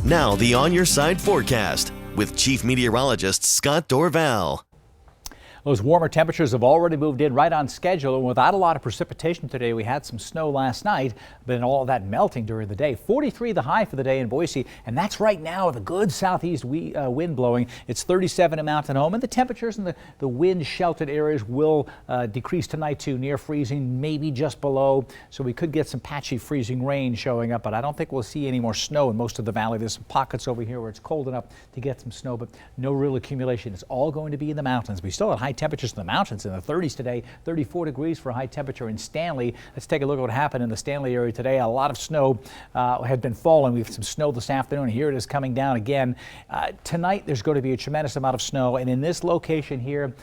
Now the On Your Side forecast with Chief Meteorologist Scott Dorval. Those warmer temperatures have already moved in right on schedule, and without a lot of precipitation today. We had some snow last night, but all of that melting during the day. 43 the high for the day in Boise, and that's right now with a good southeast wind blowing. It's 37 at Mountain Home, and the temperatures in the wind sheltered areas will decrease tonight to near freezing, maybe just below. So we could get some patchy freezing rain showing up, but I don't think we'll see any more snow in most of the valley. There's some pockets over here where it's cold enough to get some snow, but no real accumulation. It's all going to be in the mountains. We still have high temperatures in the mountains in the 30s today, 34 degrees for a high temperature in Stanley. Let's take a look at what happened in the Stanley area today. A lot of snow had been falling. We have some snow this afternoon. Here it is coming down again. Tonight there's going to be a tremendous amount of snow, and in this location here,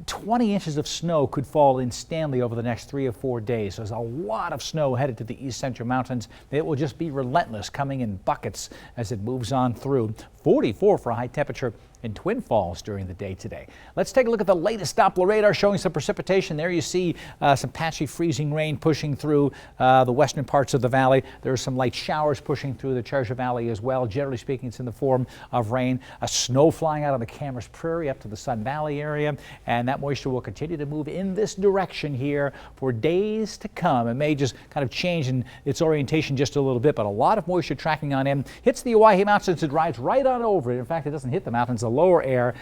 20 inches of snow could fall in Stanley over the next 3 or 4 days. There's a lot of snow headed to the east central mountains. It will just be relentless, coming in buckets as it moves on through. 44 for a high temperature in Twin Falls during the day today. Let's take a look at the latest Doppler radar showing some precipitation. There you see some patchy freezing rain pushing through the western parts of the valley. There are some light showers pushing through the Treasure Valley as well. Generally speaking, it's in the form of rain. Snow flying out on the Camas Prairie up to the Sun Valley area, and that moisture will continue to move in this direction here for days to come. It may just kind of change in its orientation just a little bit, but a lot of moisture tracking on in. Hits the Owyhee Mountains, it drives right on over it. In fact, it doesn't hit the mountains. The lower air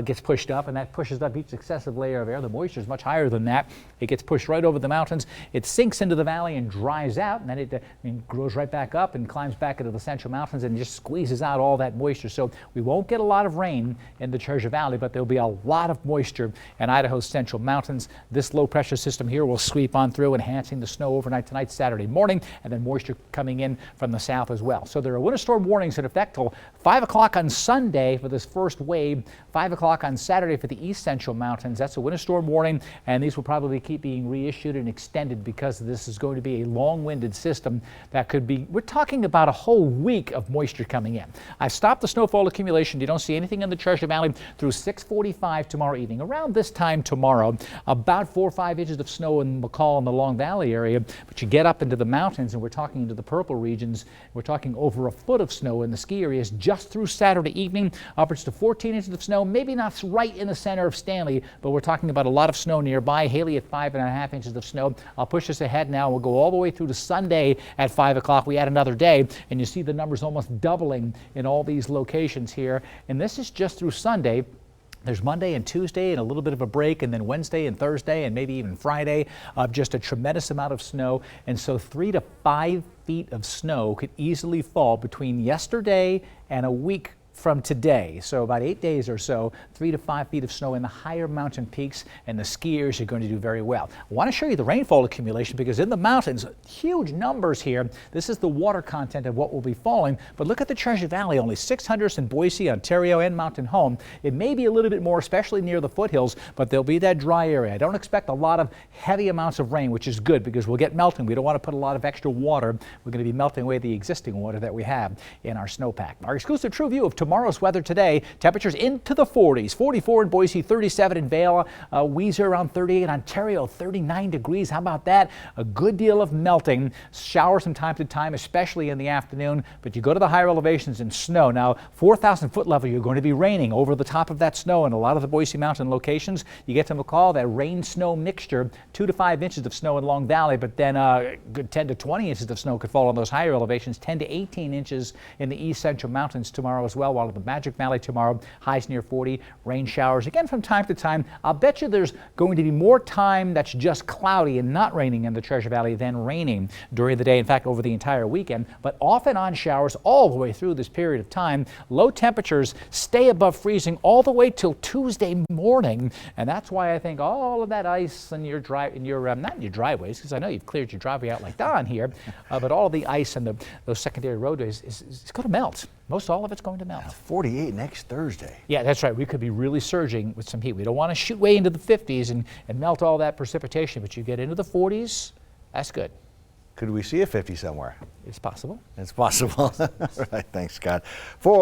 gets pushed up, and that pushes up each successive layer of air. The moisture is much higher than that. It gets pushed right over the mountains. It sinks into the valley and dries out, and then it grows right back up and climbs back into the central mountains and just squeezes out all that moisture. So we won't get a lot of rain in the Treasure Valley, but there'll be a lot of moisture in Idaho's central mountains. This low pressure system here will sweep on through, enhancing the snow overnight tonight, Saturday morning, and then moisture coming in from the south as well. So there are winter storm warnings in effect till 5 o'clock on Sunday for this first wave, 5 o'clock on Saturday for the east central mountains. That's a winter storm warning, and these will probably keep being reissued and extended because this is going to be a long-winded system that could be, we're talking about a whole week of moisture coming in. I've stopped the snowfall accumulation. You don't see anything in the Treasure Valley through 6:45 tomorrow evening. Around this time tomorrow, about 4 or 5 inches of snow in McCall and the Long Valley area, but you get up into the mountains and we're talking into the purple regions. We're talking over a foot of snow in the ski areas just through Saturday evening, upwards to 14 inches of snow, maybe not right in the center of Stanley, but we're talking about a lot of snow nearby. Haley at 5.5 inches of snow. I'll push this ahead now. We'll go all the way through to Sunday at 5 o'clock. We add another day, and you see the numbers almost doubling in all these locations here. And this is just through Sunday. There's Monday and Tuesday and a little bit of a break, and then Wednesday and Thursday and maybe even Friday, just a tremendous amount of snow. And so 3 to 5 feet of snow could easily fall between yesterday and a week from today. So about 8 days or so, 3 to 5 feet of snow in the higher mountain peaks, and the skiers are going to do very well. I want to show you the rainfall accumulation because in the mountains, huge numbers here. This is the water content of what will be falling, but look at the Treasure Valley, only 600 in Boise, Ontario, and Mountain Home. It may be a little bit more, especially near the foothills, but there'll be that dry area. I don't expect a lot of heavy amounts of rain, which is good because we'll get melting. We don't want to put a lot of extra water. We're going to be melting away the existing water that we have in our snowpack. Our exclusive true view of tomorrow's weather today. Temperatures into the 40s. 44 in Boise, 37 in Vail, Weiser around 38, Ontario 39 degrees. How about that? A good deal of melting. Showers from time to time, especially in the afternoon, but you go to the higher elevations and snow. Now, 4,000 foot level, you're going to be raining over the top of that snow in a lot of the Boise Mountain locations. You get to McCall, that rain-snow mixture, 2 to 5 inches of snow in Long Valley, but then a good 10 to 20 inches of snow could fall on those higher elevations, 10 to 18 inches in the east central mountains tomorrow as well, while the Magic Valley tomorrow, highs near 40, rain showers again from time to time. I'll bet you there's going to be more time that's just cloudy and not raining in the Treasure Valley than raining during the day, in fact over the entire weekend, but off and on showers all the way through this period of time. Low temperatures stay above freezing all the way till Tuesday morning, and that's why I think all of that ice in your not in your driveways, because I know you've cleared your driveway out like Don here, but all of the ice and those secondary roadways is going to melt. Most all of it's going to melt. 48 next Thursday. Yeah, that's right. We could be really surging with some heat. We don't want to shoot way into the 50s and melt all that precipitation, but you get into the 40s, that's good. Could we see a 50 somewhere? It's possible. It's possible. All right, thanks, Scott.